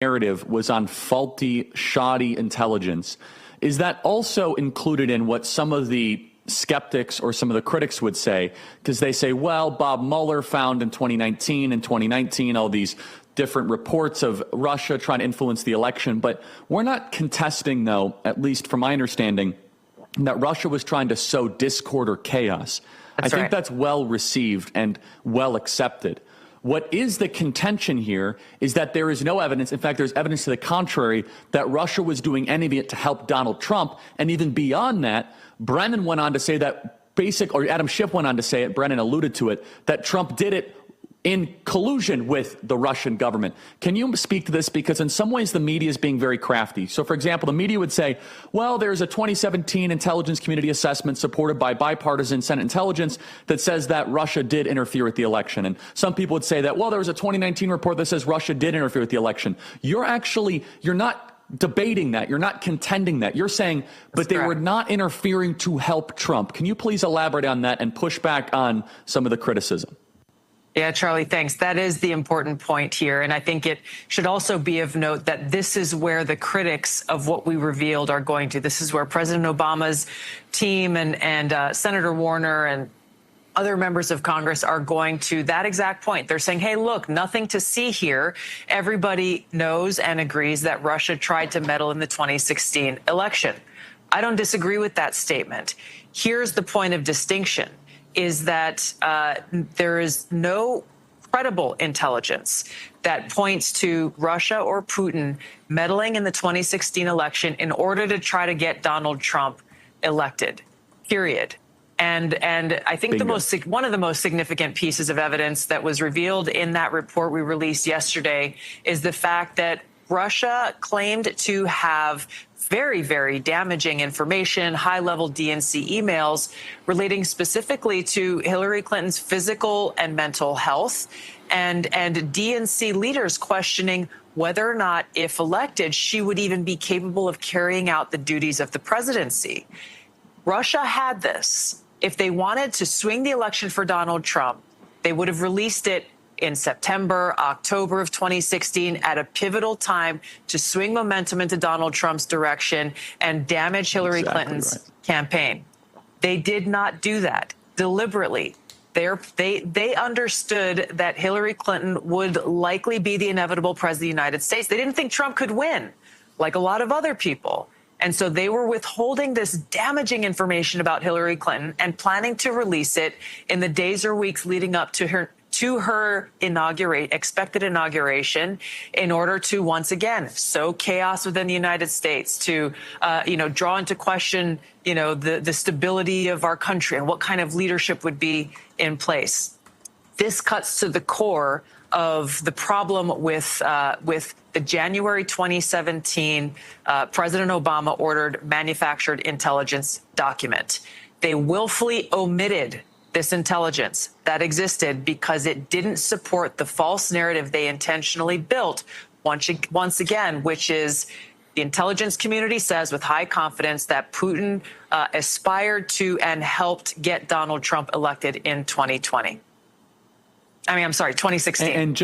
narrative was on faulty, shoddy intelligence. Is that also included in what some of the skeptics or some of the critics would say? Because they say, well, Bob Mueller found in 2019 all these different reports of Russia trying to influence the election. But we're not contesting, though, at least from my understanding, that Russia was trying to sow discord or chaos. I think that's well received and well accepted. What is the contention here is that there is no evidence. In fact, there's evidence to the contrary that Russia was doing any of it to help Donald Trump. And even beyond that, Brennan went on to say that Adam Schiff went on to say it, Brennan alluded to it, that Trump did it in collusion with the Russian government. Can you speak to this? Because in some ways, the media is being very crafty. So, for example, the media would say, well, there's a 2017 intelligence community assessment supported by bipartisan Senate intelligence that says that Russia did interfere with the election. And some people would say that, well, there was a 2019 report that says Russia did interfere with the election. You're not debating that. You're not contending that. You're saying, but they were not interfering to help Trump. Can you please elaborate on that and push back on some of the criticism? Yeah, Charlie, thanks. That is the important point here. And I think it should also be of note that this is where the critics of what we revealed are going to. This is where President Obama's team and Senator Warner and other members of Congress are going to that exact point. They're saying, hey, look, nothing to see here. Everybody knows and agrees that Russia tried to meddle in the 2016 election. I don't disagree with that statement. Here's the point of distinction. Is that there is no credible intelligence that points to Russia or Putin meddling in the 2016 election in order to try to get Donald Trump elected, period. And I think one of the most significant pieces of evidence that was revealed in that report we released yesterday is the fact that Russia claimed to have very, very damaging information, high-level DNC emails relating specifically to Hillary Clinton's physical and mental health, and DNC leaders questioning whether or not, if elected, she would even be capable of carrying out the duties of the presidency. Russia had this. If they wanted to swing the election for Donald Trump, they would have released it in September, October of 2016, at a pivotal time to swing momentum into Donald Trump's direction and damage Hillary Clinton's campaign. They did not do that deliberately. They understood that Hillary Clinton would likely be the inevitable president of the United States. They didn't think Trump could win, like a lot of other people. And so they were withholding this damaging information about Hillary Clinton and planning to release it in the days or weeks leading up to her expected inauguration, in order to once again sow chaos within the United States, to draw into question the stability of our country and what kind of leadership would be in place. This cuts to the core of the problem with the January 2017 President Obama ordered manufactured intelligence document. They willfully omitted this intelligence that existed because it didn't support the false narrative they intentionally built once again, which is the intelligence community says with high confidence that Putin aspired to and helped get Donald Trump elected in 2016.